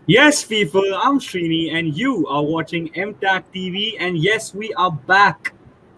Yes, people, I'm Srini, and you are watching MTAC TV. And yes, we are back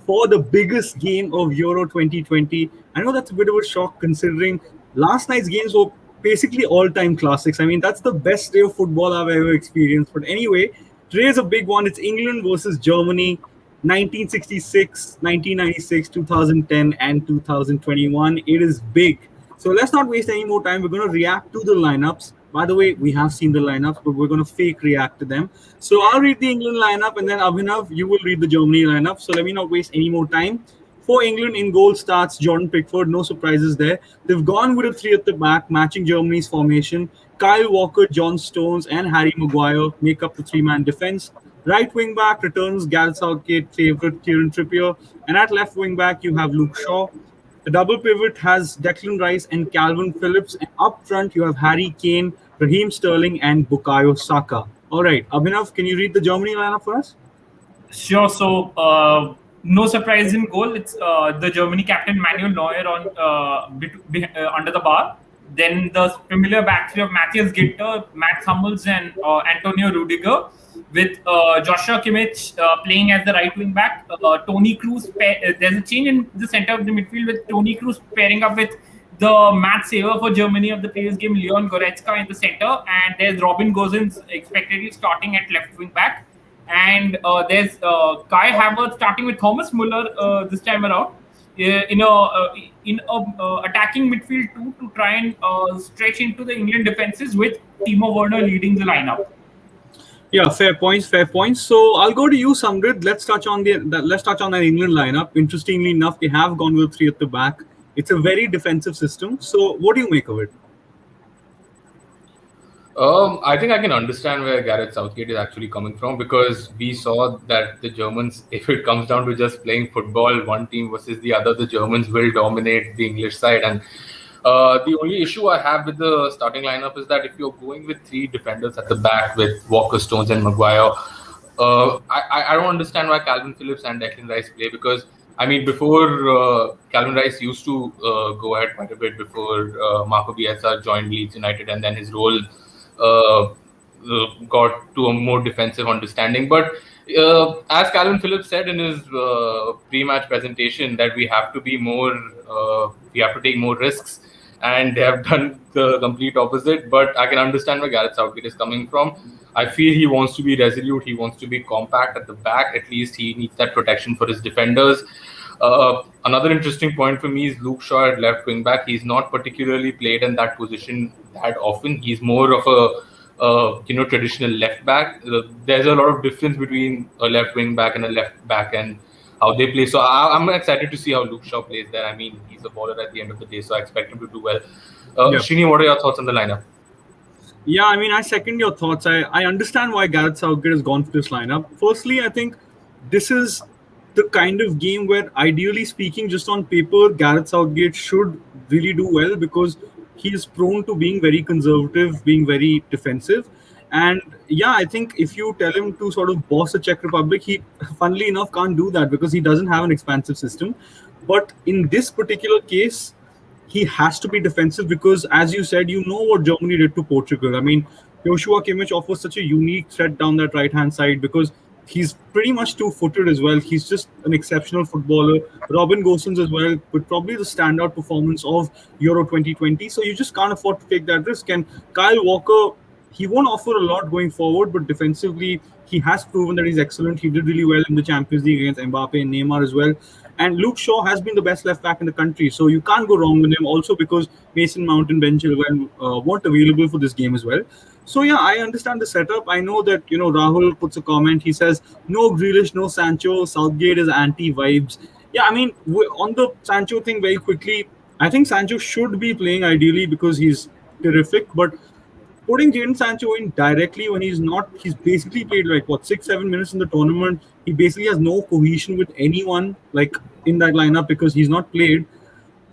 for the biggest game of Euro 2020. I know that's a bit of a shock considering last night's games were basically all time classics. I mean, that's the best day of football I've ever experienced. But anyway, today's a big one. It's England versus Germany, 1966, 1996, 2010, and 2021. It is big. So let's not waste any more time. We're going to react to the lineups. By the way, we have seen the lineups, but we're going to fake react to them. So I'll read the England lineup, and then Abhinav, you will read the Germany lineup. So let me not waste any more time. For England, in goal starts Jordan Pickford. No surprises there. They've gone with a three at the back, matching Germany's formation. Kyle Walker, John Stones, and Harry Maguire make up the three-man defense. Right wing back returns Gareth Southgate favorite Kieran Trippier, and at left wing back you have Luke Shaw. The double pivot has Declan Rice and Calvin Phillips. And up front, you have Harry Kane, Raheem Sterling, and Bukayo Saka. All right, Abhinav, can you read the Germany lineup for us? Sure. So, no surprise in goal. It's the Germany captain Manuel Neuer on under the bar. Then the familiar back three of Matthias Ginter, Matt Hummels, and Antonio Rudiger, with Joshua Kimmich playing as the right wing back. Tony Kroos. There's a change in the center of the midfield with Tony Kroos pairing up with the match saver for Germany of the previous game, Leon Goretzka, in the center, and there's Robin Gosens expectedly starting at left wing back. And there's Kai Havertz starting with Thomas Muller this time around in a attacking midfield too, to try and stretch into the England defenses, with Timo Werner leading the lineup. Yeah, fair points, fair points. So I'll go to you, Samrid. Let's touch on that England lineup. Interestingly enough, they have gone with three at the back. It's a very defensive system. So what do you make of it? I think I can understand where Gareth Southgate is actually coming from, because we saw that the Germans, if it comes down to just playing football, one team versus the other, the Germans will dominate the English side. And the only issue I have with the starting lineup is that if you're going with three defenders at the back with Walker, Stones, and Maguire, I don't understand why Calvin Phillips and Declan Rice play, because I mean, before Calvin Rice used to go ahead quite a bit before Marco Bielsa joined Leeds United, and then his role got to a more defensive understanding. But as Calvin Phillips said in his pre-match presentation, that we have to take more risks, and they have done the complete opposite. But I can understand where Gareth Southgate is coming from. I feel he wants to be resolute. He wants to be compact at the back. At least he needs that protection for his defenders. Another interesting point for me is Luke Shaw at left wing back. He's not particularly played in that position that often. He's more of a traditional left back. There's a lot of difference between a left wing back and a left back and how they play. So I'm excited to see how Luke Shaw plays there. I mean, he's a bowler at the end of the day, so I expect him to do well. Srini, what are your thoughts on the lineup? Yeah, I mean, I second your thoughts. I understand why Gareth Southgate has gone for this lineup. Firstly, I think this is the kind of game where, ideally speaking, just on paper, Gareth Southgate should really do well, because he is prone to being very conservative, being very defensive. And yeah, I think if you tell him to sort of boss the Czech Republic, he, funnily enough, can't do that because he doesn't have an expansive system. But in this particular case, he has to be defensive because, as you said, you know what Germany did to Portugal. I mean, Joshua Kimmich offers such a unique threat down that right-hand side because he's pretty much two-footed as well. He's just an exceptional footballer. Robin Gosens as well, but probably the standout performance of Euro 2020. So you just can't afford to take that risk. And Kyle Walker, he won't offer a lot going forward, but defensively, he has proven that he's excellent. He did really well in the Champions League against Mbappe and Neymar as well. And Luke Shaw has been the best left back in the country, so you can't go wrong with him. Also because Mason Mount and Ben Chilwell weren't available for this game as well. So yeah, I understand the setup. I know that Rahul puts a comment. He says no Grealish, no Sancho. Southgate is anti-vibes. Yeah, I mean on the Sancho thing very quickly, I think Sancho should be playing ideally because he's terrific. But putting Jadon Sancho in directly when he's not, he's basically played like 6-7 minutes in the tournament. He basically has no cohesion with anyone like in that lineup because he's not played.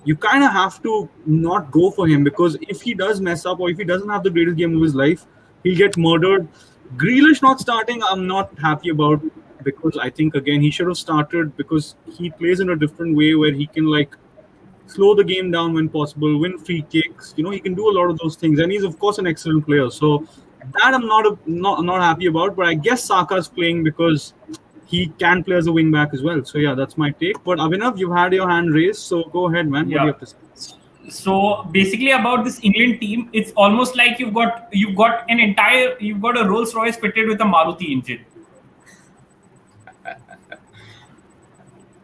You kind of have to not go for him because if he does mess up or if he doesn't have the greatest game of his life, he'll get murdered. Grealish not starting, I'm not happy about because I think again he should have started because he plays in a different way where he can like slow the game down when possible, win free kicks. He can do a lot of those things. And he's, of course, an excellent player. So that I'm not happy about. But I guess Saka's playing because he can play as a wing back as well. So yeah, that's my take. But Abhinav, you've had your hand raised, so go ahead, man. What do you Yeah. have to say? So basically, about this England team, it's almost like you've got a Rolls Royce fitted with a Maruti engine.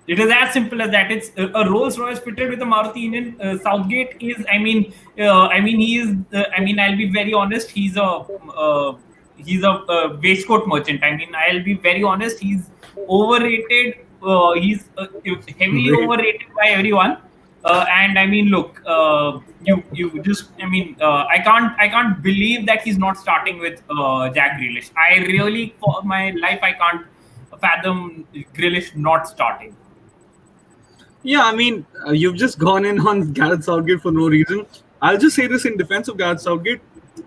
It is as simple as that. It's a Rolls Royce fitted with a Maruti engine. Southgate is, he is. I'll be very honest. He's a waistcoat merchant. I'll be very honest. He's overrated. He's heavily Great. overrated by everyone. And look, you just, I can't believe that he's not starting with Jack Grealish. I really, for my life, I can't fathom Grealish not starting. Yeah, you've just gone in on Gareth Southgate for no reason. I'll just say this in defense of Gareth Southgate.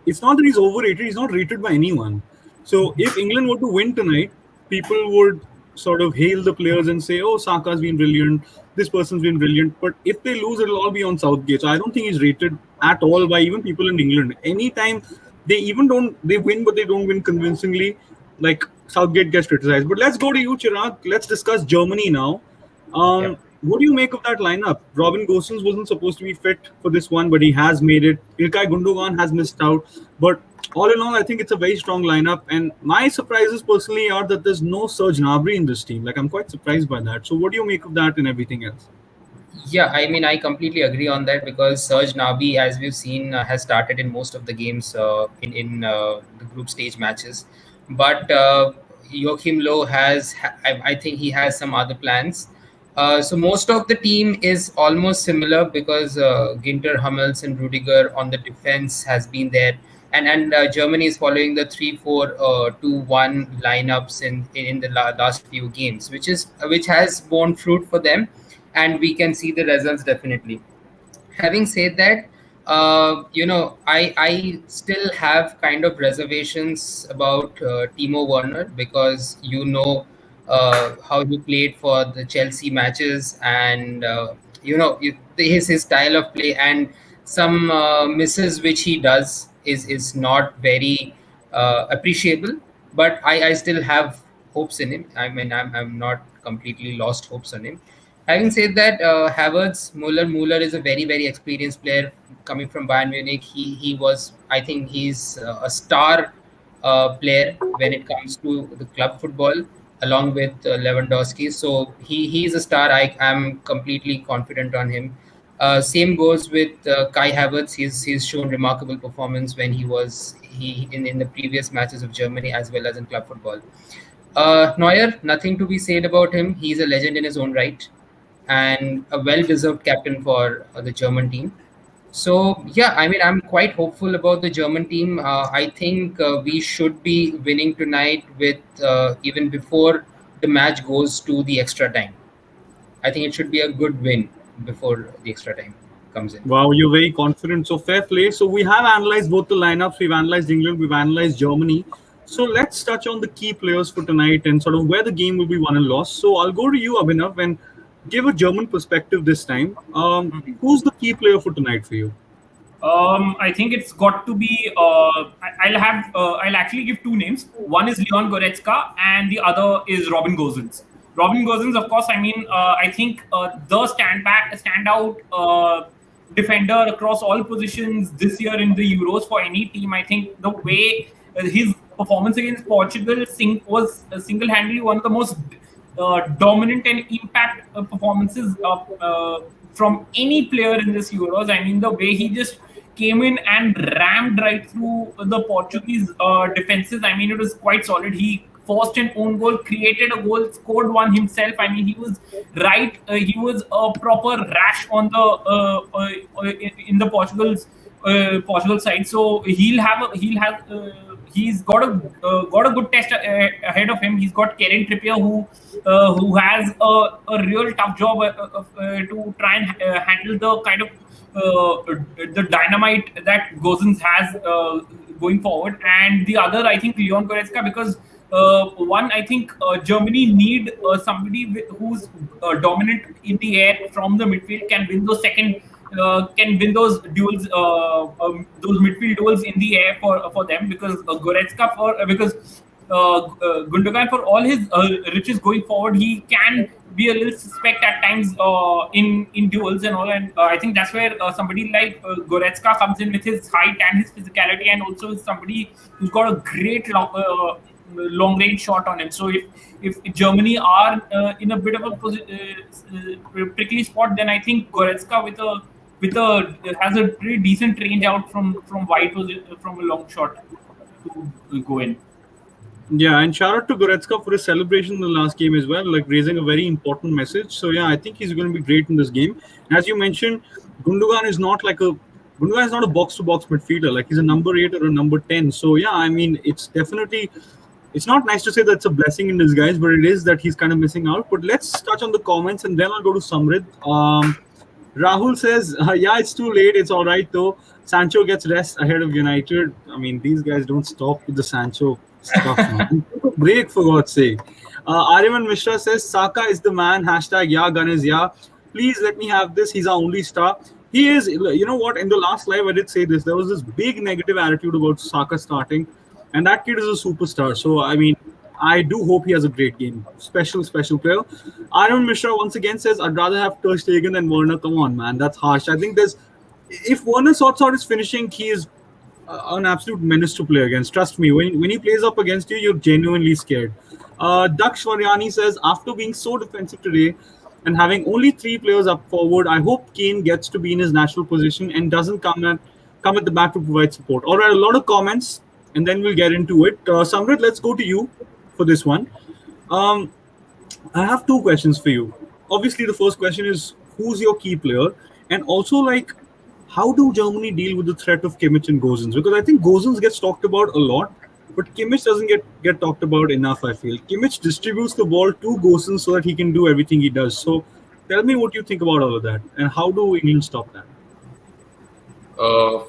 It's not that he's overrated. He's not rated by anyone. So if England were to win tonight, people would sort of hail the players and say, "Oh, Saka's been brilliant. This person's been brilliant." But if they lose, it'll all be on Southgate. So I don't think he's rated at all by even people in England. Anytime they win, but they don't win convincingly, like Southgate gets criticized. But let's go to you, Chirag. Let's discuss Germany now. Yeah. What do you make of that lineup? Robin Gosens wasn't supposed to be fit for this one, but he has made it. Ilkay Gundogan has missed out. But all in all, I think it's a very strong lineup. And my surprises personally are that there's no Serge Gnabry in this team. Like, I'm quite surprised by that. So what do you make of that and everything else? Yeah, I completely agree on that because Serge Gnabry, as we've seen, has started in most of the games in the group stage matches. But Joachim Low I think he has some other plans. So most of the team is almost similar because Ginter, Hummels, and Rudiger on the defense has been there, and Germany is following the 3-4-2-1 lineups in the last few games, which has borne fruit for them, and we can see the results definitely. Having said that, I still have kind of reservations about Timo Werner because how he played for the Chelsea matches, and his style of play and some misses which he does is not very appreciable. But I still have hopes in him. I'm not completely lost hopes on him. Having said that, Havertz, Muller is a very, very experienced player coming from Bayern Munich. He was, I think, he's a star player when it comes to the club football, along with Lewandowski. So he's a star. I am completely confident on him. Same goes with Kai Havertz. He's shown remarkable performance when he in the previous matches of Germany as well as in club football. Neuer, nothing to be said about him. He's a legend in his own right and a well-deserved captain for the German team. So yeah, I'm quite hopeful about the German team. I think we should be winning tonight with even before the match goes to the extra time. I think it should be a good win before the extra time comes in. Wow, you're very confident. So fair play. So we have analyzed both the lineups. We've analyzed England. We've analyzed Germany. So let's touch on the key players for tonight and sort of where the game will be won and lost. So I'll go to you, Abhinav, and give a German perspective this time. Who's the key player for tonight for you? I think it's got to be. I'll actually give two names. One is Leon Goretzka, and the other is Robin Gosens. Robin Gosens, of course. I think the standout defender across all positions this year in the Euros for any team. I think the way his performance against Portugal was single-handedly one of the most dominant and impact performances from any player in this Euros. The way he just came in and rammed right through the Portuguese defenses. It was quite solid. He forced an own goal, created a goal, scored one himself. He was right. He was a proper rash on the in the Portugal side. So he's got a good test ahead of him. He's got Kieran Trippier who has a real tough job to try and handle the kind of the dynamite that Gosens has going forward. And the other, I think, Leon Goretzka, because one, I think Germany need somebody who's dominant in the air from the midfield, can win those can win those duels, those midfield duels in the air for them, because Goretzka because Gundogan, for all his riches going forward, he can be a little suspect at times in duels and all. And I think that's where somebody like Goretzka comes in with his height and his physicality, and also somebody who's got a great long range shot on him. So if Germany are in a bit of a prickly spot, then I think Goretzka has a pretty decent range out from wide from a long shot to go in. Yeah, and shout out to Goretzka for his celebration in the last game as well, like raising a very important message. So yeah, I think he's going to be great in this game. And as you mentioned, Gundogan is not a box-to-box midfielder. Like, he's a number 8 or a number 10. So yeah, I mean, it's not nice to say that's a blessing in disguise, but it is that he's kind of missing out. But let's touch on the comments, and then I'll go to Samrid. Rahul says, yeah, it's too late. It's all right, though. Sancho gets rest ahead of United. I mean, these guys don't stop with the Sancho stuff, man. Break, for God's sake. Ariman Mishra says, Saka is the man. Hashtag yeah, Ganesh, yeah. Please let me have this. He's our only star. He is. You know what? In the last live, I did say this. There was this big negative attitude about Saka starting. And that kid is a superstar. So, I mean, I do hope he has a great game. Special player. Ariman Mishra once again says, I'd rather have Ter Stegen than Werner. Come on, man. That's harsh. I think if Werner sorts out his finishing, he is an absolute menace to play against. Trust me, when he plays up against you, you're genuinely scared. Daksh Varyani says, after being so defensive today and having only 3 players up forward, I hope Kane gets to be in his natural position and doesn't come at the back to provide support. All right, a lot of comments, and then we'll get into it. Samrit, let's go to you for this one. I have 2 questions for you. Obviously, the first question is, who's your key player? And also, like, how do Germany deal with the threat of Kimmich and Gosens? Because I think Gosens gets talked about a lot, but Kimmich doesn't get talked about enough, I feel. Kimmich distributes the ball to Gosens so that he can do everything he does. So tell me what you think about all of that, and how do England stop that?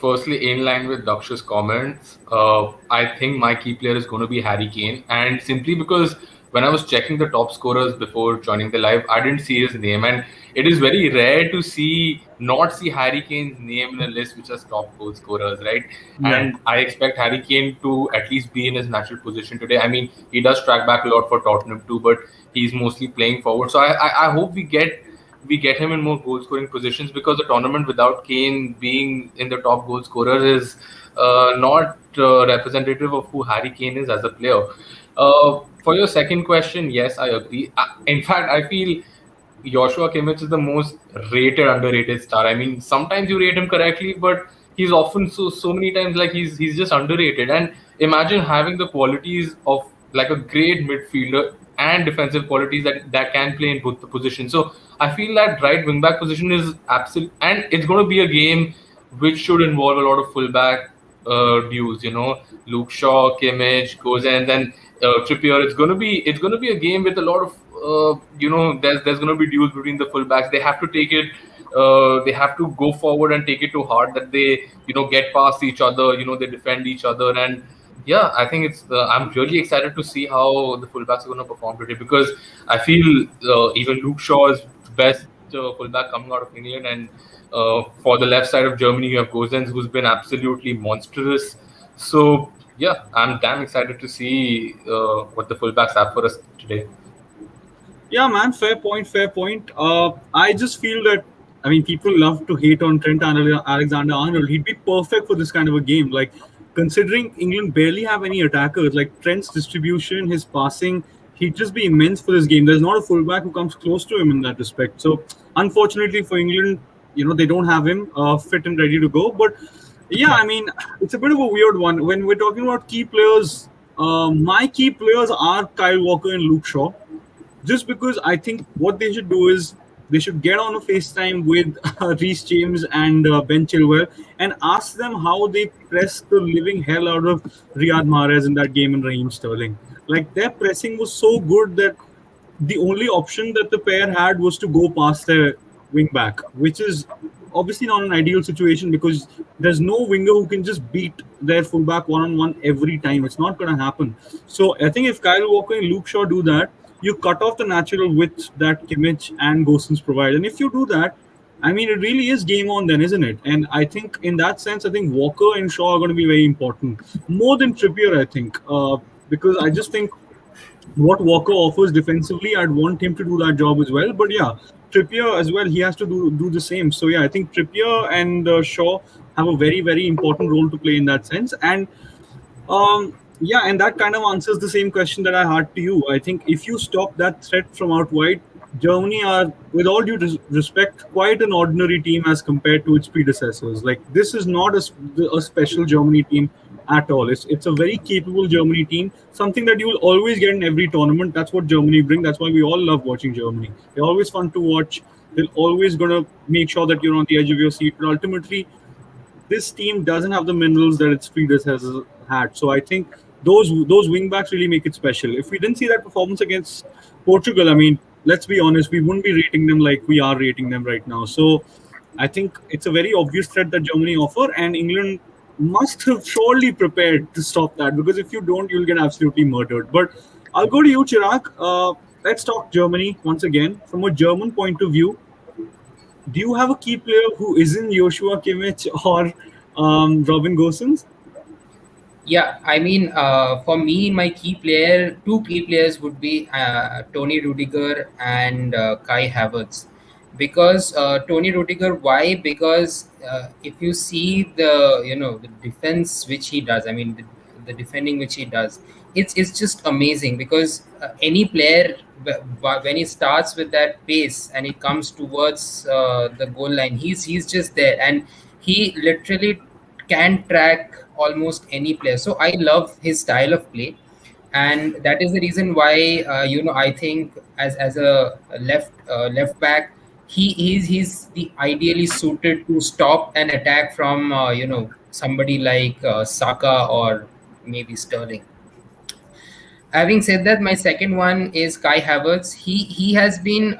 Firstly, in line with Daksh's comments, I think my key player is going to be Harry Kane, and simply because when I was checking the top scorers before joining the live, I didn't see his name, and it is very rare to not see Harry Kane's name in a list which has top goal scorers, right? Yeah. And I expect Harry Kane to at least be in his natural position today. I mean, he does track back a lot for Tottenham too, but he's mostly playing forward. So I hope we get him in more goal scoring positions, because the tournament without Kane being in the top goal scorer is not representative of who Harry Kane is as a player. For your second question, yes, I agree. In fact, I feel Joshua Kimmich is the most underrated star. I mean, sometimes you rate him correctly, but he's often so many times like he's just underrated. And imagine having the qualities of like a great midfielder and defensive qualities that can play in both the positions. So I feel that right wing back position is absolute, and it's going to be a game which should involve a lot of fullback duels. You know, Luke Shaw, Kimmich, Gosens, and Trippier. It's going to be a game with a lot of there's going to be duels between the fullbacks. They have to take it. They have to go forward and take it to heart that they get past each other. They defend each other, and yeah, I think I'm really excited to see how the fullbacks are going to perform today, because I feel even Luke Shaw is the best fullback coming out of England, and for the left side of Germany you have Gosens, who's been absolutely monstrous. So yeah, I'm damn excited to see what the fullbacks have for us today. Yeah, man, fair point. I just feel that, I mean, people love to hate on Trent Alexander-Arnold. He'd be perfect for this kind of a game. Like, considering England barely have any attackers, like Trent's distribution, his passing, he'd just be immense for this game. There's not a fullback who comes close to him in that respect. So, unfortunately for England, they don't have him fit and ready to go. But yeah, I mean, it's a bit of a weird one. When we're talking about key players, my key players are Kyle Walker and Luke Shaw. Just because I think what they should do is they should get on a FaceTime with Reece James and Ben Chilwell and ask them how they pressed the living hell out of Riyad Mahrez in that game and Raheem Sterling. Like, their pressing was so good that the only option that the pair had was to go past their wing back, which is obviously not an ideal situation because there's no winger who can just beat their fullback one-on-one every time. It's not going to happen. So I think if Kyle Walker and Luke Shaw do that, you cut off the natural width that Kimmich and Gosens provide. And if you do that, I mean, it really is game on then, isn't it? And I think in that sense, I think Walker and Shaw are going to be very important, more than Trippier, I think, because I just think what Walker offers defensively, I'd want him to do that job as well. But yeah, Trippier as well, he has to do the same. So yeah, I think Trippier and Shaw have a very, very important role to play in that sense. And yeah, and that kind of answers the same question that I had to you. I think if you stop that threat from out wide, Germany are, with all due respect, quite an ordinary team as compared to its predecessors. Like, this is not a special Germany team at all. It's a very capable Germany team, something that you will always get in every tournament. That's what Germany bring. That's why we all love watching Germany. They're always fun to watch. They're always going to make sure that you're on the edge of your seat. But ultimately, this team doesn't have the minerals that its predecessors had. So I think those wing backs really make it special. If we didn't see that performance against Portugal, I mean, let's be honest, we wouldn't be rating them like we are rating them right now. So I think it's a very obvious threat that Germany offer, and England must have surely prepared to stop that, because if you don't, you'll get absolutely murdered. But I'll go to you, Chirag. Let's talk Germany once again. From a German point of view, do you have a key player who isn't Joshua Kimmich or Robin Gosens? Yeah, I mean, for me, my two key players would be Tony Rudiger and Kai Havertz. Because Tony Rudiger, why? Because if you see the defense which he does, I mean the defending which he does, it's just amazing. Because any player, when he starts with that pace and he comes towards the goal line, he's just there, and he literally can track almost any player. So I love his style of play, and that is the reason why I think as a left back, he's the ideally suited to stop an attack from somebody like Saka or maybe Sterling. Having said that, my second one is Kai Havertz. He has been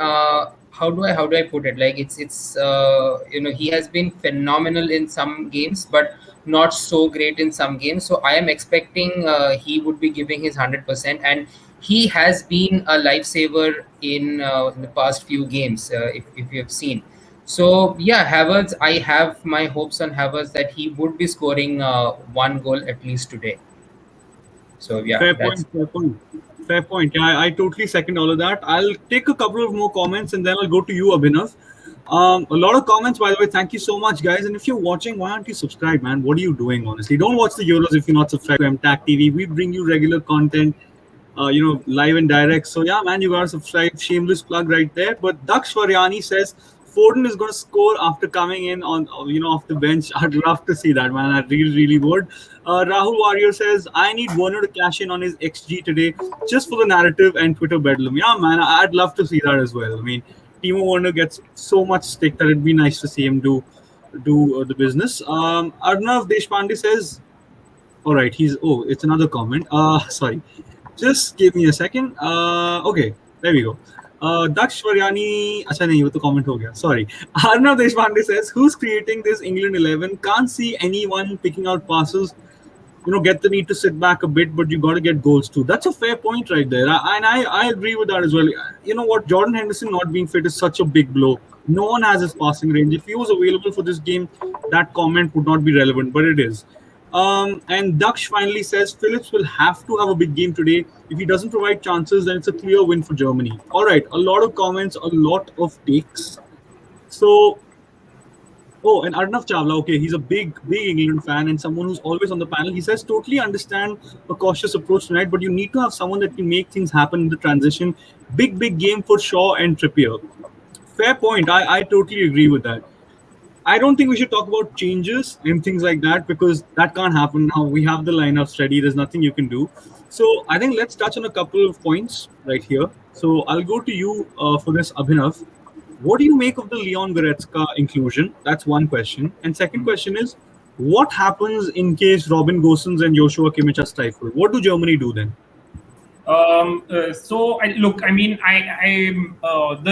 how do I put it? Like it's he has been phenomenal in some games, but not so great in some games. So I am expecting he would be giving his 100%, and he has been a lifesaver in the past few games, if you have seen. So yeah, Havertz, I have my hopes on Havertz that he would be scoring one goal at least today. So yeah, Fair that's point. Fair point. Fair point. Yeah, I totally second all of that. I'll take a couple of more comments and then I'll go to you, Abhinav. A lot of comments, by the way. Thank you so much, guys. And if you're watching, why aren't you subscribed, man? What are you doing, honestly? Don't watch the Euros if you're not subscribed to MTAC TV. We bring you regular content, live and direct. So yeah, man, you gotta subscribe. Shameless plug right there. But Daksh Varyani says Foden is going to score after coming in on off the bench. I'd love to see that, man. I really would. Rahul Warrior says I need Werner to cash in on his XG today, just for the narrative and Twitter bedlam. Yeah, man, I'd love to see that as well. I mean, Timo Werner gets so much stick that it'd be nice to see him do the business. Arnav Deshpande says, all right, it's another comment. Sorry, just give me a second. Okay, there we go. Daksh Varyani, अच्छा नहीं वो तो comment हो गया. Sorry. Arnav Deshpande says, who's creating this England 11? Can't see anyone picking out passes. Get the need to sit back a bit, but you got to get goals too. That's a fair point right there, and I agree with that as well. You know what? Jordan Henderson not being fit is such a big blow. No one has his passing range. If he was available for this game, that comment would not be relevant, but it is. And Daksh finally says Phillips will have to have a big game today. If he doesn't provide chances, then it's a clear win for Germany. All right, a lot of comments, a lot of takes. So, and Arnav Chawla, okay, he's a big England fan and someone who's always on the panel. He says, totally understand a cautious approach tonight, but you need to have someone that can make things happen in the transition. Big game for Shaw and Trippier. Fair point. I totally agree with that. I don't think we should talk about changes and things like that, because that can't happen now. We have the lineups ready. There's nothing you can do. So I think let's touch on a couple of points right here. So I'll go to you for this, Abhinav. What do you make of the Leon Goretzka inclusion? That's one question. And second question is, what happens in case Robin Gosens and Joshua Kimmich are stifled? What do Germany do then? The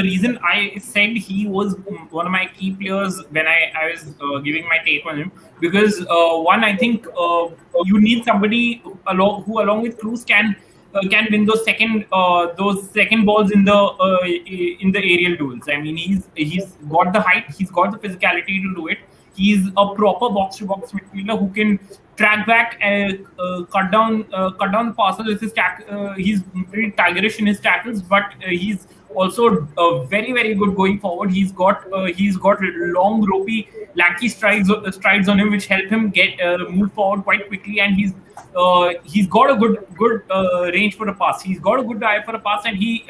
reason I said he was one of my key players when I was giving my take on him, because one, I think you need somebody who along with Kroos can can win those second balls in the aerial duels. I mean, he's got the height, he's got the physicality to do it. He's a proper box-to-box midfielder who can track back and cut down passes with his tackle. He's pretty tigerish in his tackles, but he's also very very good going forward. He's got long, ropey, lanky strides on him, which help him get move forward quite quickly. And he's got a good range for a pass. He's got a good eye for a pass, and he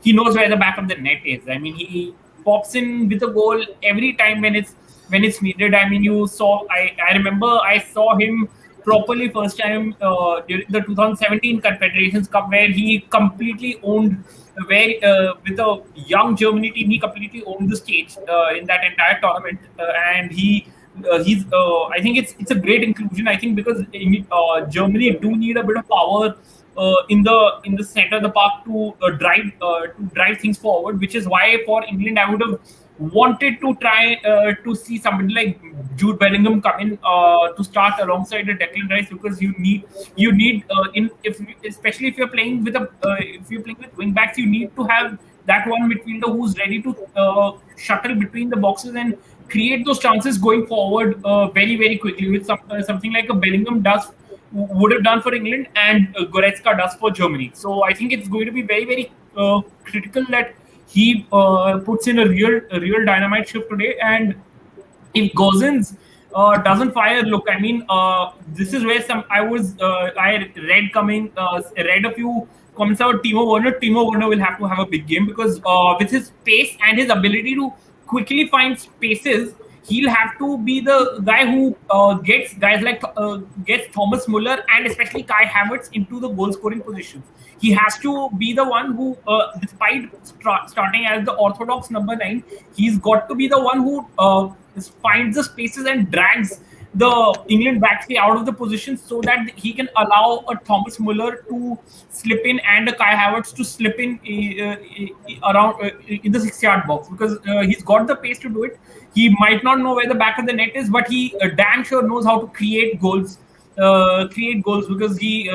knows where the back of the net is. I mean, he pops in with a goal every time when it's needed. I mean, I remember I saw him properly first time during the 2017 Confederations Cup, where he completely owned, with a young Germany team, he completely owned the stage in that entire tournament. And he's I think it's a great inclusion. I think because Germany do need a bit of power in the center of the park to drive things forward, which is why for England I would have wanted to try to see somebody like Jude Bellingham come in to start alongside the Declan Rice, because you need especially if you're playing with wing backs, you need to have that one midfielder who's ready to shuttle between the boxes and create those chances going forward very very quickly, with something like a Bellingham would have done for England, and Goretzka does for Germany. So I think it's going to be very very critical that he puts in a real dynamite shift today. And if Gosens doesn't fire, look, I mean, this is where I read a few comments about Timo Werner. Timo Werner will have to have a big game, because with his pace and his ability to quickly find spaces, he'll have to be the guy who gets guys like gets Thomas Muller and especially Kai Havertz into the goal scoring positions. He has to be the one who, despite starting as the orthodox number 9, he's got to be the one who finds the spaces and drags the England backs out of the position, so that he can allow a Thomas Muller to slip in and a Kai Havertz to slip in around in the 6-yard box, because he's got the pace to do it. He might not know where the back of the net is, but he damn sure knows how to create goals. Because he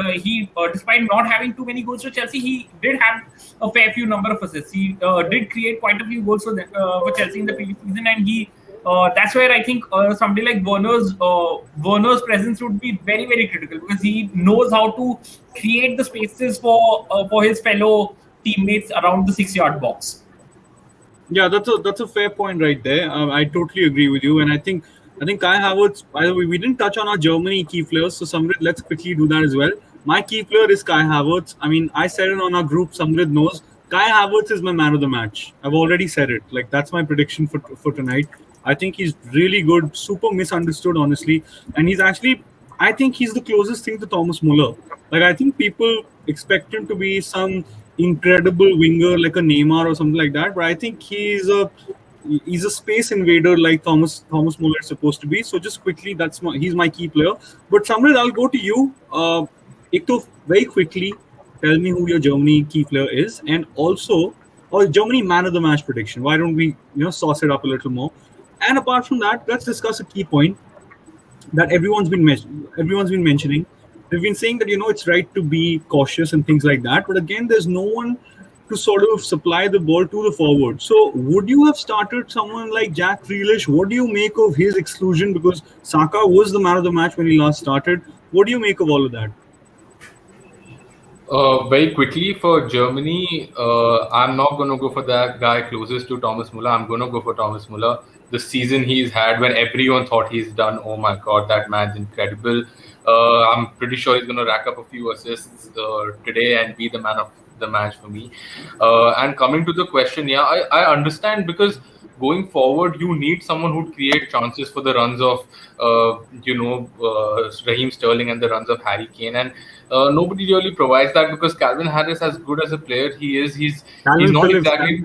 despite not having too many goals for Chelsea, he did have a fair few number of assists. He did create quite a few goals for Chelsea in the previous season, and that's where I think somebody like Werner's presence would be very very critical, because he knows how to create the spaces for his fellow teammates around the 6-yard box. Yeah, that's a fair point right there. I totally agree with you, and I think Kai Havertz. By the way, we didn't touch on our Germany key players, so Samrit, let's quickly do that as well. My key player is Kai Havertz. I mean, I said it on our group. Samrit knows. Kai Havertz is my man of the match. I've already said it. Like, that's my prediction for tonight. I think he's really good, super misunderstood, honestly, and I think he's the closest thing to Thomas Muller. Like, I think people expect him to be some incredible winger like a Neymar or something like that, but I think he's a space invader like Thomas Muller is supposed to be. So just quickly, he's my key player. But Samrit, I'll go to you. Very quickly, tell me who your Germany key player is, and also Germany man of the match prediction. Why don't we sauce it up a little more? And apart from that, let's discuss a key point that everyone's been mentioning. They've been saying that it's right to be cautious and things like that, but again, there's no one to sort of supply the ball to the forward. So would you have started someone like Jack Grealish? What do you make of his exclusion? Because Saka was the man of the match when he last started. What do you make of all of that? Very quickly for Germany, I'm not going to go for that guy closest to Thomas Muller. I'm going to go for Thomas Muller. The season he's had, when everyone thought he's done, oh my God, that man's incredible. I'm pretty sure he's going to rack up a few assists today and be the man of the match for me. And coming to the question, yeah, I understand, because going forward, you need someone who'd create chances for the runs of, Raheem Sterling and the runs of Harry Kane. And nobody really provides that, because Calvin Harris, as good as a player he is, he's not exactly...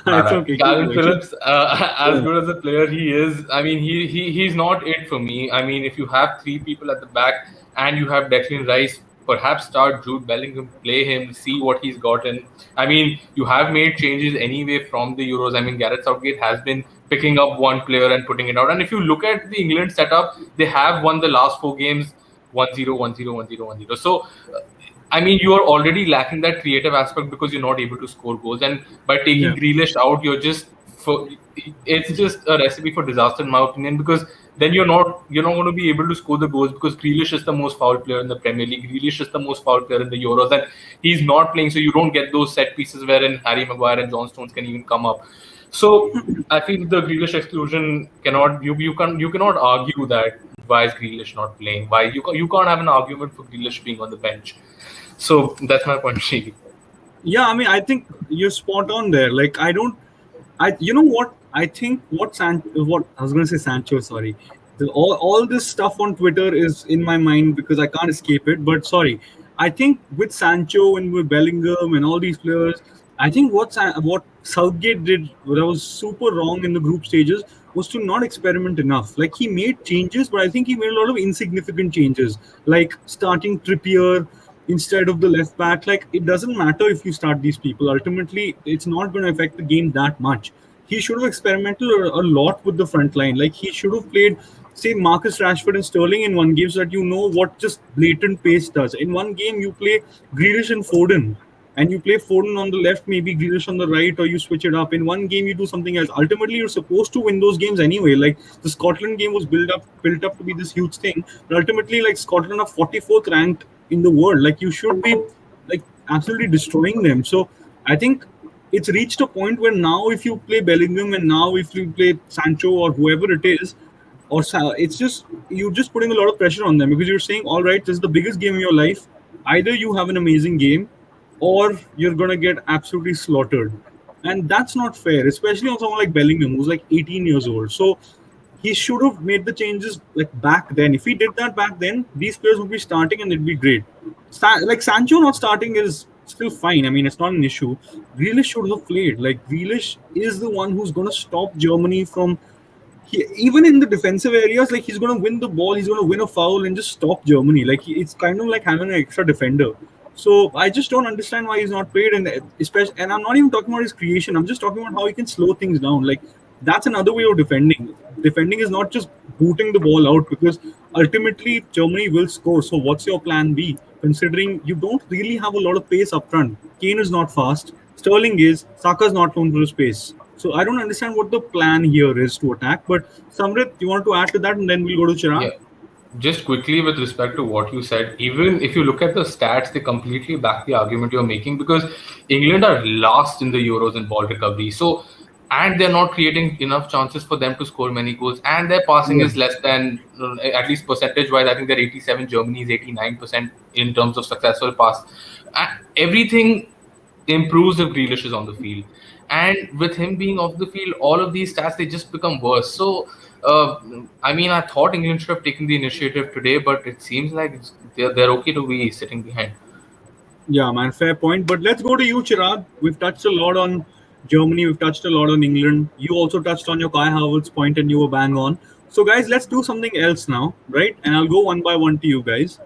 Calvin Phillips, as good as a player he is, I mean, he's not it for me. I mean, if you have 3 people at the back and you have Declan Rice, perhaps start Jude Bellingham, play him, see what he's gotten. I mean, you have made changes anyway from the Euros. I mean, Gareth Southgate has been picking up one player and putting it out. And if you look at the England setup, they have won the last 4 games 1-0, 1-0, 1-0, 1-0. So, I mean, you are already lacking that creative aspect because you're not able to score goals. And by taking Grealish out, it's just a recipe for disaster in my opinion, because then you're not going to be able to score the goals, because Grealish is the most foul player in the Premier League. Grealish is the most foul player in the Euros, and he's not playing, so you don't get those set pieces wherein Harry Maguire and John Stones can even come up. So I feel the Grealish exclusion cannot argue that why is Grealish not playing? Why you can't have an argument for Grealish being on the bench. So that's my point, really. Yeah, I mean, I think you're spot on there. Like, you know what? I think what I was going to say Sancho, sorry. All this stuff on Twitter is in my mind because I can't escape it. But sorry, I think with Sancho and with Bellingham and all these players, I think what Southgate did, that was super wrong in the group stages, was to not experiment enough. Like, he made changes, but I think he made a lot of insignificant changes, like starting Trippier instead of the left back. Like, it doesn't matter if you start these people. Ultimately, it's not going to affect the game that much. He should have experimented a lot with the front line. Like, he should have played, say, Marcus Rashford and Sterling in one game so that you know what just blatant pace does. In one game, you play Grealish and Foden, and you play Foden on the left, maybe Grealish on the right, or you switch it up. In one game, you do something else. Ultimately, you're supposed to win those games anyway. Like, the Scotland game was built up to be this huge thing. But ultimately, like, Scotland are 44th ranked in the world. Like, you should be like absolutely destroying them. So I think it's reached a point where now if you play Bellingham and now if you play Sancho or whoever it is, or it's just, you're just putting a lot of pressure on them, because you're saying, all right, this is the biggest game of your life. Either you have an amazing game or you're going to get absolutely slaughtered. And that's not fair, especially on someone like Bellingham, who's like 18 years old. So he should have made the changes like back then. If he did that back then, these players would be starting and it'd be great. Like, Sancho not starting is still fine. I mean, it's not an issue. Grealish should have played. Like, Grealish is the one who's going to stop Germany from, even in the defensive areas, like, he's going to win the ball, he's going to win a foul and just stop Germany. Like, it's kind of like having an extra defender. So I just don't understand why he's not played, and especially, and I'm not even talking about his creation. I'm just talking about how he can slow things down. Like, that's another way of defending. Defending is not just booting the ball out, because ultimately Germany will score. So what's your plan B? Considering you don't really have a lot of pace up front. Kane is not fast. Sterling is. Saka's not known for his pace. So I don't understand what the plan here is to attack. But Samrit, you want to add to that, and then we'll go to Chirag? Yeah. Just quickly with respect to what you said, even if you look at the stats, they completely back the argument you're making, because England are last in the Euros in ball recovery. So, and they're not creating enough chances for them to score many goals, and their passing is less than, at least percentage-wise, I think they're 87, Germany is 89% in terms of successful pass. Everything improves if Grealish is on the field. And with him being off the field, all of these stats, they just become worse. So, I mean, I thought England should have taken the initiative today, but it seems like they're okay to be sitting behind. Yeah, man, fair point. But let's go to you, Chirag. We've touched a lot on Germany. We've touched a lot on England. You also touched on your Kai Havertz point, and you were bang on. So, guys, let's do something else now, right? And I'll go one by one to you guys.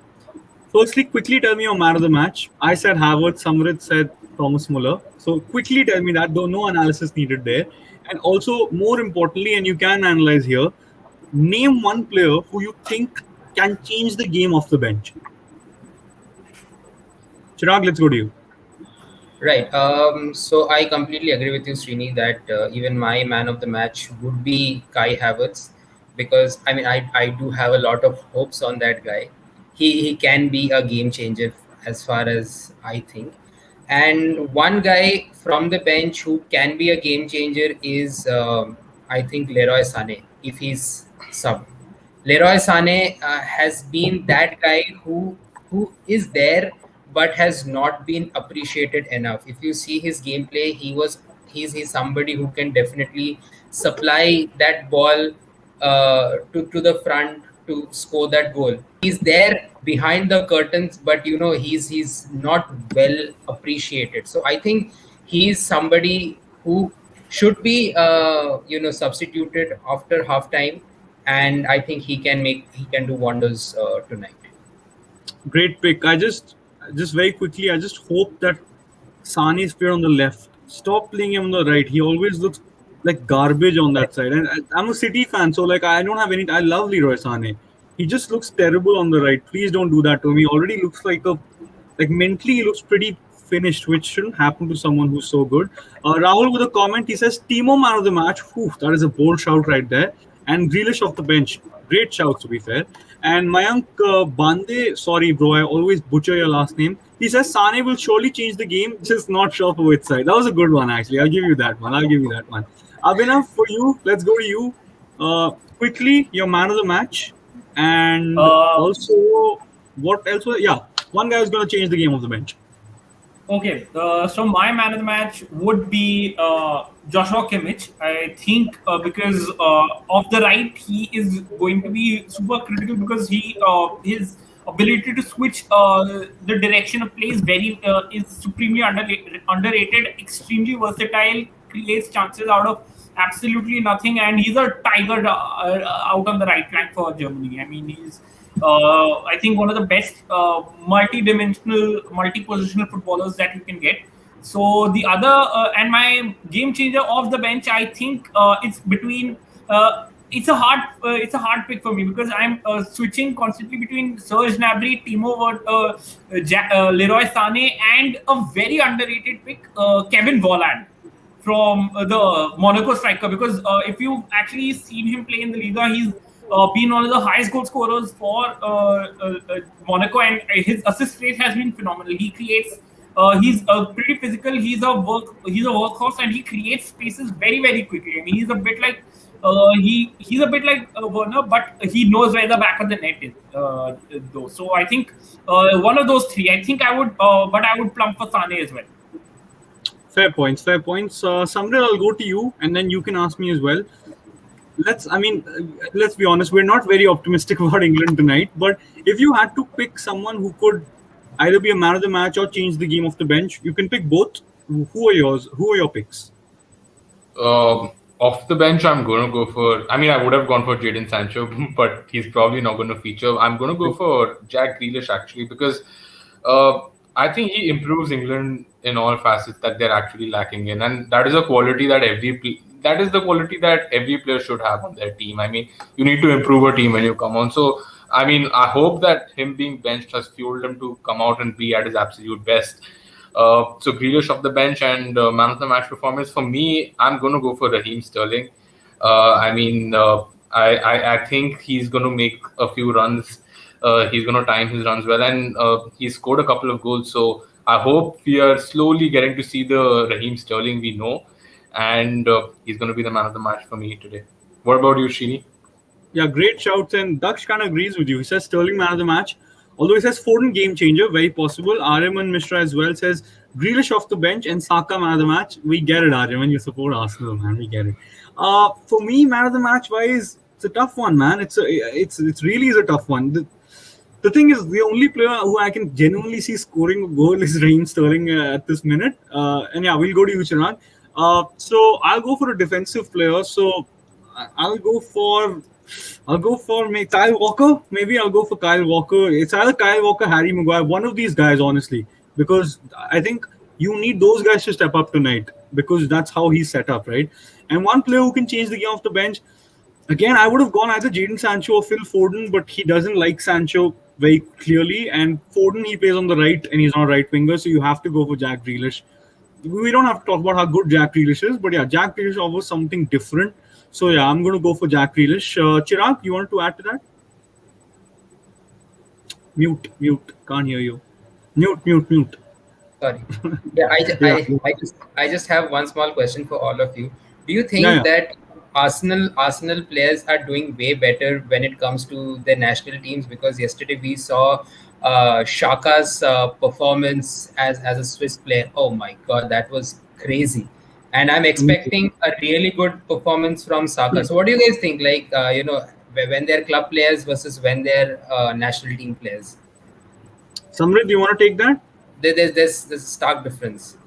Firstly, quickly tell me your man of the match. I said Havertz. Samrit said Thomas Muller. So quickly tell me that, though no analysis needed there. And also, more importantly, and you can analyze here, name one player who you think can change the game off the bench. Chirag, let's go to you. Right. So I completely agree with you, Srini, that even my man of the match would be Kai Havertz, because I mean, I do have a lot of hopes on that guy. He can be a game changer as far as I think. And one guy from the bench who can be a game changer is, I think, Leroy Sané, if he's sub. Leroy Sané has been that guy who is there but has not been appreciated enough. If you see his gameplay, he's somebody who can definitely supply that ball to the front to score that goal. He's there behind the curtains, but he's not well appreciated. So I think he's somebody who should be substituted after halftime, and I think he can do wonders tonight. Great pick. I just very quickly, I just hope that Sané is played on the left. Stop playing him on the right. He always looks like garbage on that side. And I'm a City fan, so like I don't have any. I love Leroy Sané. He just looks terrible on the right. Please don't do that to him. He already looks like mentally he looks pretty finished, which shouldn't happen to someone who's so good. Rahul with a comment, he says Timo man of the match. Whew, that is a bold shout right there. And Grealish off the bench. Great shout, to be fair. And Mayank Bande, sorry bro, I always butcher your last name. He says Sane will surely change the game, just not sure for which side. That was a good one actually. I'll give you that one. Abhinav, for you, let's go to you. Quickly, your man of the match. And also, what else? One guy is going to change the game of the bench. Okay, so my man of the match would be Joshua Kimmich. I think because of the right, he is going to be super critical because his ability to switch the direction of play is supremely underrated, extremely versatile, creates chances out of absolutely nothing, and he's a tiger out on the right flank for Germany. I mean, he's I think one of the best multi-dimensional, multi-positional footballers that you can get. So the other and my game changer off the bench, I think it's between. It's a hard pick for me because I'm switching constantly between Serge Gnabry, Timo Werner, Leroy Sané, and a very underrated pick, Kevin Volland from the Monaco striker. Because if you've actually seen him play in the Liga, he's been one of the highest goal scorers for Monaco, and his assist rate has been phenomenal. He creates. He's pretty physical. He's a workhorse, and he creates spaces very, very quickly. I mean, he's a bit like he's a bit like Werner, but he knows where the back of the net is. Though, so I think one of those three. I think I would, but I would plump for Sane as well. Fair points. Samrit, I'll go to you, and then you can ask me as well. Let's be honest, we're not very optimistic about England tonight, but if you had to pick someone who could either be a man of the match or change the game off the bench, you can pick both. Who are yours? Who are your picks? Off the bench, I'm going to go for... I would have gone for Jadon Sancho, but he's probably not going to feature. I'm going to go for Jack Grealish, actually, because I think he improves England in all facets that they're actually lacking in. And that is a quality that every player should have on their team. I mean, you need to improve a team when you come on. So, I hope that him being benched has fueled him to come out and be at his absolute best. So Grealish off the bench and man of the match performance. For me, I'm going to go for Raheem Sterling. I think he's going to make a few runs. He's going to time his runs well, and he scored a couple of goals. So I hope we are slowly getting to see the Raheem Sterling we know, and he's going to be the man of the match for me today. What about you, Sheeny? Yeah, great shouts, and Daksh kind of agrees with you. He says Sterling man of the match. Although he says Foden game changer, very possible. Aryaman Mishra as well says Grealish off the bench and Saka man of the match. We get it, Aryaman. You support Arsenal, man. We get it. For me, man of the match wise, it's a tough one, man. It's really is a tough one. The thing is, the only player who I can genuinely see scoring a goal is Raheem Sterling at this minute. And yeah, we'll go to you, Chirag. So I'll go for a defensive player. So I'll go for Kyle Walker. Maybe I'll go for Kyle Walker. It's either Kyle Walker, Harry Maguire, one of these guys, honestly, because I think you need those guys to step up tonight because that's how he's set up, right? And one player who can change the game off the bench, again, I would have gone either Jadon Sancho or Phil Foden, but he doesn't like Sancho very clearly. And Foden, he plays on the right and he's not a right winger, so you have to go for Jack Grealish. We don't have to talk about how good Jack Grealish is, but yeah, Jack Grealish offers something different. So yeah, I'm going to go for Jack Grealish. Chirag, you wanted to add to that? Mute. Can't hear you. Mute. Sorry. Yeah, I just have one small question for all of you. Do you think that Arsenal players are doing way better when it comes to their national teams? Because yesterday we saw Xhaka's performance as a Swiss player. Oh my God, that was crazy. And I'm expecting a really good performance from Saka. So what do you guys think? Like, when they're club players versus when they're national team players? Samrit, do you want to take that? There's a stark difference.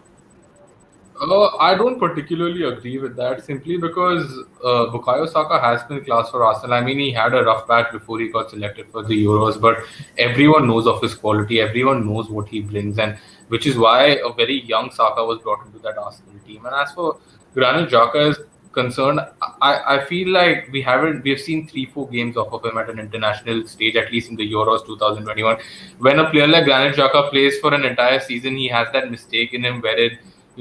I don't particularly agree with that simply because Bukayo Saka has been class for Arsenal. I mean, he had a rough patch before he got selected for the Euros, but everyone knows of his quality. Everyone knows what he brings, and which is why a very young Saka was brought into that Arsenal team. And as for Granit Xhaka, concerned, I feel like we've seen 3-4 games off of him at an international stage, at least in the Euros 2021. When a player like Granit Xhaka plays for an entire season, he has that mistake in him wherein,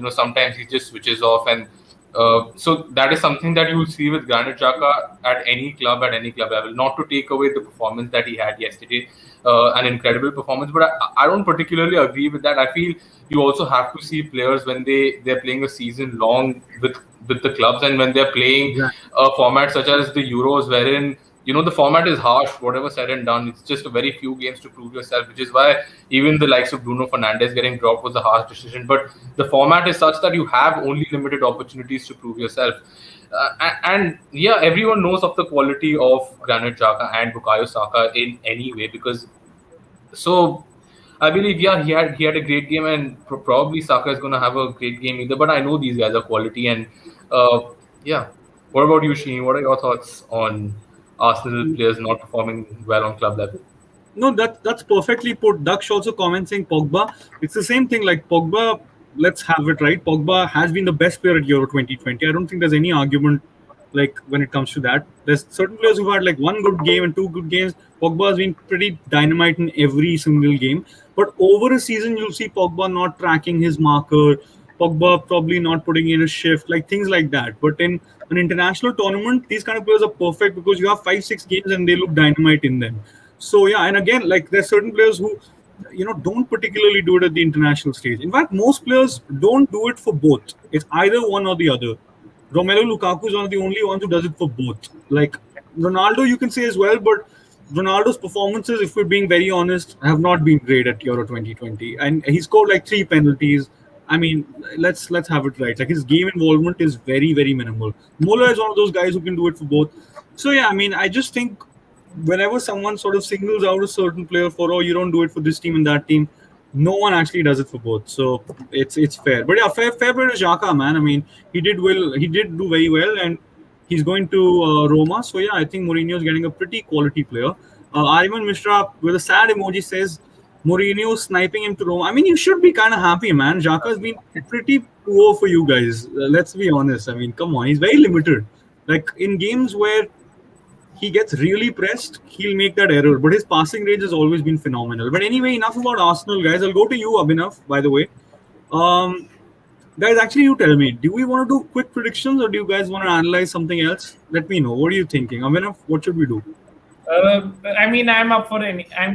sometimes he just switches off, and so that is something that you will see with Granit Xhaka at any club level. Not to take away the performance that he had yesterday, an incredible performance, but I don't particularly agree with that. I feel you also have to see players when they're playing a season long with the clubs, and when they're playing a format such as the Euros, wherein the format is harsh, whatever said and done. It's just a very few games to prove yourself, which is why even the likes of Bruno Fernandes getting dropped was a harsh decision. But the format is such that you have only limited opportunities to prove yourself. And yeah, everyone knows of the quality of Granit Xhaka and Bukayo Saka in any way, because so I believe, yeah, he had a great game, and probably Saka is going to have a great game either. But I know these guys are quality, and yeah. What about you, Sheeny? What are your thoughts on Arsenal players not performing well on club level? No, that's perfectly put. Daksh also comments saying Pogba. It's the same thing. Like Pogba, let's have it right. Pogba has been the best player at Euro 2020. I don't think there's any argument like when it comes to that. There's certain players who've had like one good game and two good games. Pogba has been pretty dynamite in every single game. But over a season, you'll see Pogba not tracking his marker. Pogba probably not putting in a shift, like things like that. But in an international tournament, these kind of players are perfect because you have 5-6 games and they look dynamite in them. So yeah, and again, like there's certain players who, don't particularly do it at the international stage. In fact, most players don't do it for both. It's either one or the other. Romelu Lukaku is one of the only ones who does it for both. Like Ronaldo, you can say as well, but Ronaldo's performances, if we're being very honest, have not been great at Euro 2020, and he scored like 3 penalties. I mean, let's have it right. Like his game involvement is very, very minimal. Muller is one of those guys who can do it for both. So yeah, I mean, I just think whenever someone sort of singles out a certain player for, oh, you don't do it for this team and that team, no one actually does it for both. So it's fair. But yeah, fair play to Xhaka, man. I mean, he did well. He did do very well, and he's going to Roma. So yeah, I think Mourinho is getting a pretty quality player. Ivan Mishra with a sad emoji says Mourinho sniping him to Roma. I mean, you should be kind of happy, man. Xhaka has been pretty poor for you guys. Let's be honest. I mean, come on, he's very limited. Like in games where he gets really pressed, he'll make that error. But his passing range has always been phenomenal. But anyway, enough about Arsenal, guys. I'll go to you, Abhinav, by the way. Guys, actually, you tell me, do we want to do quick predictions or do you guys want to analyze something else? Let me know. What are you thinking? Abhinav, what should we do? I mean, I'm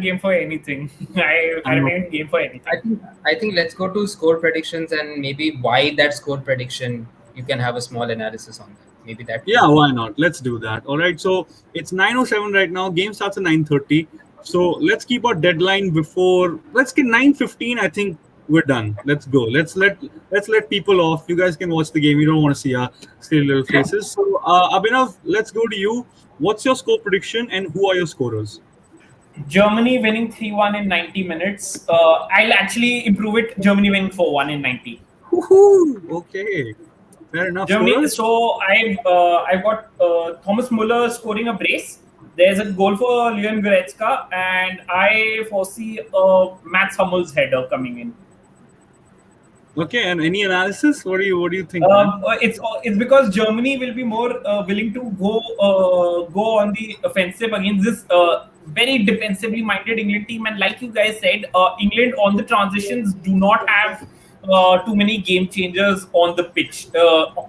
game for anything. I remain game for anything. I think let's go to score predictions, and maybe why that score prediction. You can have a small analysis on that. Maybe that. Yeah, why not? Let's do that. All right. So it's 9:07 right now. Game starts at 9:30. So let's keep our deadline before. Let's get 9:15. I think we're done. Let's go. Let's let people off. You guys can watch the game. You don't want to see our silly little faces. So Abhinav, let's go to you. What's your score prediction and who are your scorers? Germany winning 3-1 in 90 minutes. I'll actually improve it. Germany winning 4-1 in 90. Woohoo! Okay. Fair enough. Germany. Scorers? So I've got Thomas Muller scoring a brace. There's a goal for Leon Goretzka, and I foresee Mats Hummels header coming in. Okay, and any analysis? What do you think? It's because Germany will be more willing to go on the offensive against this very defensively minded England team. And like you guys said, England on the transitions do not have too many game changers on the pitch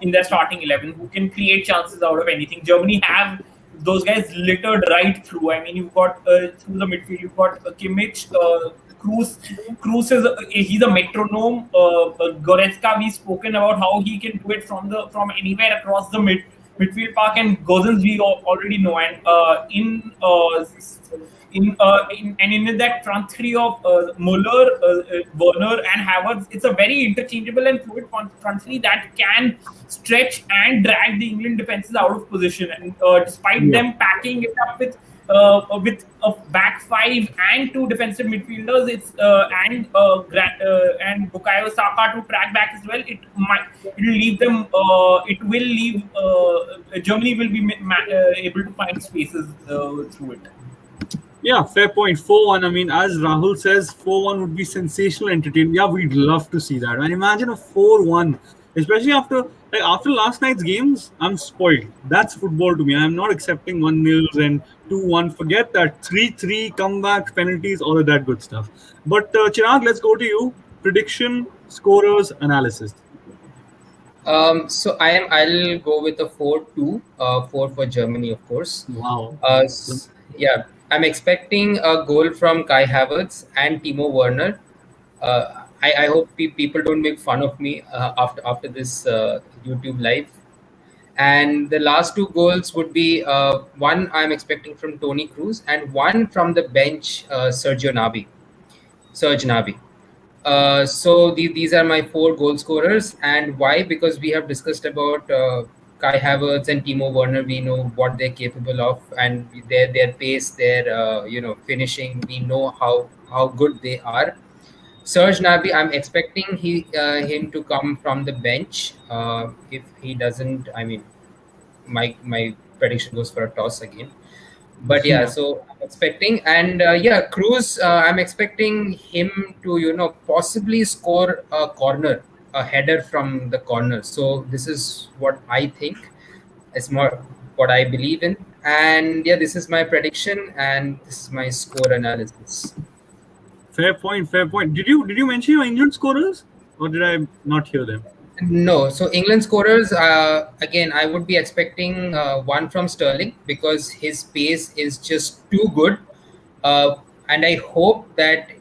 in their starting 11 who can create chances out of anything. Germany have those guys littered right through. I mean, you've got through the midfield, you've got Kimmich. Kroos he's a metronome. Goretzka, we've spoken about how he can do it from anywhere across the midfield park, and Gosens we already know. And in that front three of Muller, Werner, and Havertz, it's a very interchangeable and fluid front three that can stretch and drag the England defenses out of position. And despite them packing it up with a back five and 2 defensive midfielders, it's and Bukayo Saka to track back as well. It will leave them. It will leave. Germany will be able to find spaces through it. Yeah, fair point. 4-1. I mean, as Rahul says, 4-1 would be sensational entertainment. Yeah, we'd love to see that. And imagine a 4-1 Especially after last night's games, I'm spoiled. That's football to me. I'm not accepting 1-0 and 2-1. Forget that 3-3 comebacks, penalties, all of that good stuff. But Chirag, let's go to you. Prediction, scorers, analysis. So I'll go with a 4-2, 4 for Germany, of course. Wow. Yeah, I'm expecting a goal from Kai Havertz and Timo Werner. I hope people don't make fun of me after this YouTube live. And the last two goals would be one I'm expecting from Toni Kroos and one from the bench, Serge Gnabry. So these are my 4 goal scorers. And why? Because we have discussed about Kai Havertz and Timo Werner. We know what they're capable of, and their pace, their finishing. We know how good they are. Serge Gnabry, I'm expecting him to come from the bench. If he doesn't, I mean, my prediction goes for a toss again. But yeah, so I'm expecting, and Kroos, I'm expecting him to possibly score a header from the corner. So this is what I think. It's more what I believe in, and yeah, this is my prediction, and this is my score analysis. Fair point. Did you mention your England scorers, or did I not hear them? No, so England scorers, again, I would be expecting one from Sterling because his pace is just too good. And I hope that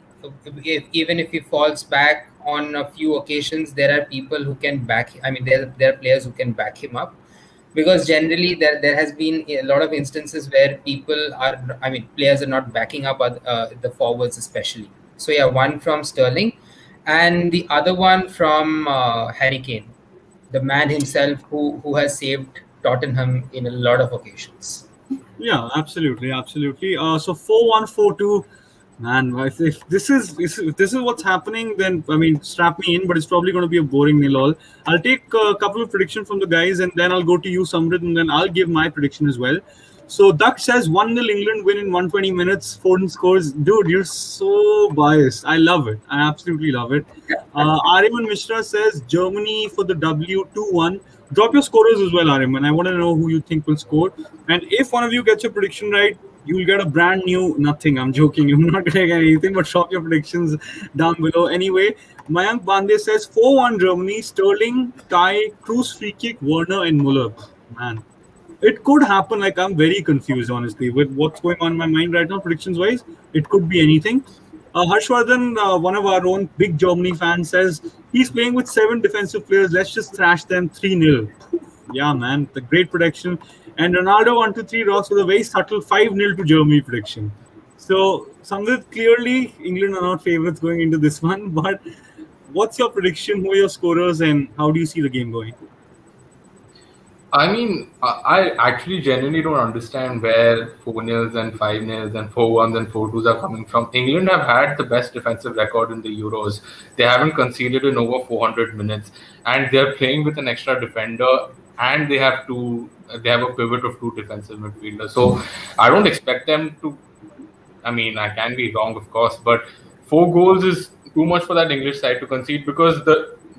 even if he falls back on a few occasions, there are people who can there are players who can back him up. Because generally there has been a lot of instances where players are not backing up the forwards especially. So yeah, one from Sterling. And the other one from Harry Kane, the man himself who has saved Tottenham in a lot of occasions. Yeah, absolutely. So 4-1, 4-2. Man, if this is what's happening, then I mean, strap me in. But it's probably going to be a boring nil-all. I'll take a couple of predictions from the guys, and then I'll go to you, Samrit, and then I'll give my prediction as well. So Duck says 1-0 England win in 120 minutes. Foden scores. Dude, you're so biased. I love it. I absolutely love it. Ariman Mishra says Germany for the W 2-1. Drop your scorers as well, Ariman. I want to know who you think will score. And if one of you gets your prediction right, you'll get a brand new nothing. I'm joking. You're not going to get anything, but drop your predictions down below. Anyway, Mayank Bande says 4-1 Germany. Sterling, Kai, Kroos free kick, Werner and Muller. Man. It could happen. Like, I'm very confused, honestly, with what's going on in my mind right now, predictions-wise. It could be anything. Harshvardhan, one of our own big Germany fans, says he's playing with 7 defensive players. Let's just thrash them 3-0. Yeah, man, the great prediction. And Ronaldo 1-3 rocks with a very subtle 5-0 to Germany prediction. So, Samrit, clearly, England are not favourites going into this one. But what's your prediction? Who are your scorers, and how do you see the game going? I mean, I actually genuinely don't understand where 4-0s and 5-0s and 4-1s and 4-2s are coming from. England have had the best defensive record in the Euros. They haven't conceded in over 400 minutes, and they're playing with an extra defender, and they have a pivot of 2 defensive midfielders. So I don't expect them to. I mean, I can be wrong, of course, but 4 goals is too much for that English side to concede because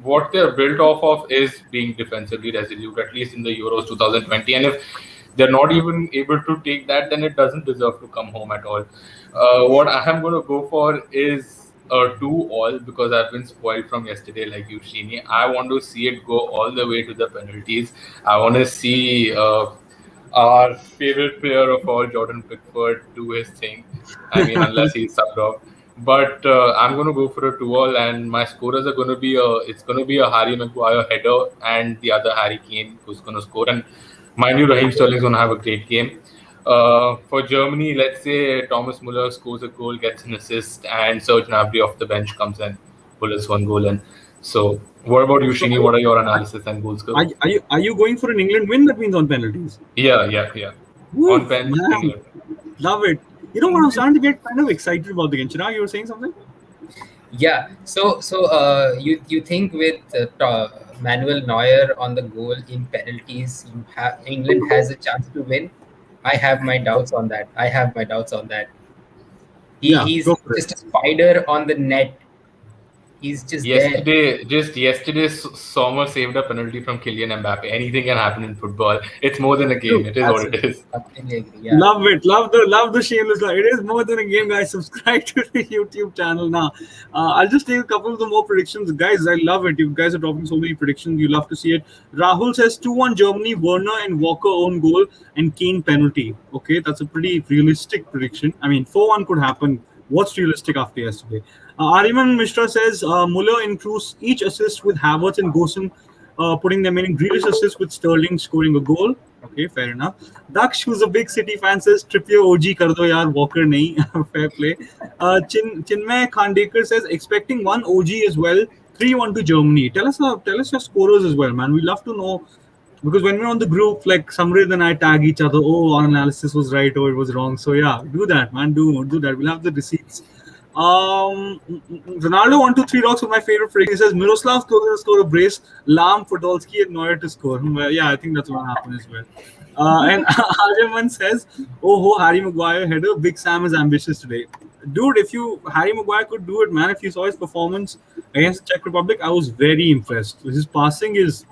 what they're built off of is being defensively resolute, at least in the Euros 2020. And if they're not even able to take that, then it doesn't deserve to come home at all. What I am going to go for is a 2-all because I've been spoiled from yesterday, like you, Sheeny. I want to see it go all the way to the penalties. I want to see our favorite player of all, Jordan Pickford, do his thing. I mean, unless he's subbed off. But I'm going to go for a 2-all, and my scorers are going to be a Harry Maguire header and the other Harry Kane who's going to score. And mind you, Raheem Sterling is going to have a great game. For Germany, let's say Thomas Muller scores a goal, gets an assist, and Serge Gnabry off the bench comes and pulls 1 goal in. So, what about you, Sheeny? What are your analysis and goal scorers? Are you going for an England win? That means on penalties. Yeah. Woo, on penalties. Love it. You know what? I'm starting to get kind of excited about the game. Chirag, you were saying something? Yeah. So you think with Manuel Neuer on the goal in penalties, England has a chance to win? I have my doubts on that. He's just a spider on the net. He's just there. Yesterday, Sommer saved a penalty from Kylian Mbappe. Anything can happen in football. It's more than a game. It is what it is. Completely agree. Yeah. Love it. Love the shameless. It is more than a game, guys. Subscribe to the YouTube channel now. I'll just take a couple of the more predictions, guys. I love it. You guys are dropping so many predictions. You love to see it. Rahul says 2-1 Germany. Werner and Walker own goal and Kane penalty. Okay, that's a pretty realistic prediction. I mean, 4-1 could happen. What's realistic after yesterday? Ariman Mishra says Muller improves each assist with Havertz and Gosens, putting them in. Grealish assist with Sterling scoring a goal. Okay, fair enough. Daksh, who's a big City fan, says Trippier OG kar do yaar, Walker nahi. Fair play. Chinmay Khandekar says expecting one OG as well. 3-1 to Germany. Tell us your scorers as well, man. We love to know. Because when we're on the group, like Samrid and I tag each other, oh, our analysis was right or it was wrong. So yeah, do that, man. Do that. We'll have the receipts. Ronaldo 1, 2, 3 rocks with my favorite phrase. He says Miroslav Klose to score a brace, Lam, Podolski, and Neuer to score. Well, yeah, I think that's what happened as well. And Aryaman says, oh, Harry Maguire header. Big Sam is ambitious today. Dude, Harry Maguire could do it, man. If you saw his performance against the Czech Republic, I was very impressed. His passing it's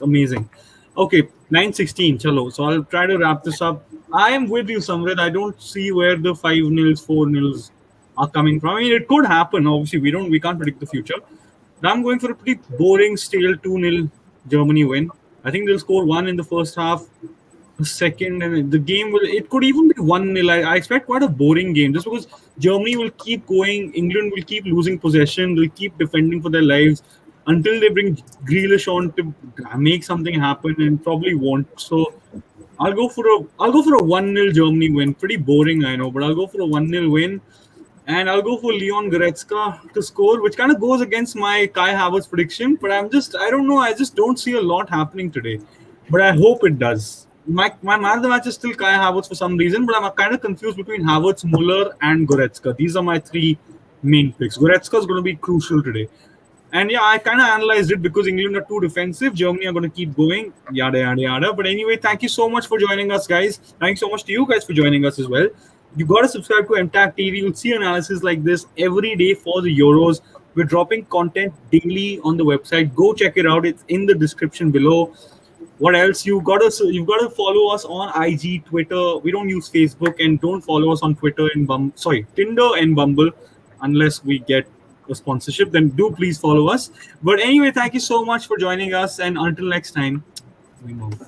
amazing. Okay, 9:16. Chalo. So I'll try to wrap this up. I am with you, Samrid. I don't see where the 5-0s, 4-0s are coming from. I mean, it could happen. Obviously, we can't predict the future. But I'm going for a pretty boring, stale 2-0 Germany win. I think they'll score 1 in the first half, the second, and the game it could even be 1-0. I expect quite a boring game just because Germany will keep going. England will keep losing possession. They'll keep defending for their lives until they bring Grealish on to make something happen, and probably won't. So I'll go for a 1-0 Germany win. Pretty boring, I know, but I'll go for a 1-0 win. And I'll go for Leon Goretzka to score, which kind of goes against my Kai Havertz prediction. But I don't know. I just don't see a lot happening today. But I hope it does. My man of the match is still Kai Havertz for some reason, but I'm kind of confused between Havertz, Muller, and Goretzka. These are my 3 main picks. Goretzka is going to be crucial today. And yeah, I kind of analyzed it because England are too defensive. Germany are going to keep going. Yada, yada, yada. But anyway, thank you so much for joining us, guys. Thanks so much to you guys for joining us as well. You got to subscribe to MTAC TV. You'll see analysis like this every day for the Euros. We're dropping content daily on the website. Go check it out. It's in the description below. What else? You've got to follow us on IG, Twitter. We don't use Facebook, and don't follow us on Twitter and Tinder and Bumble unless we get a sponsorship. Then do please follow us. But anyway, thank you so much for joining us, and until next time, we move.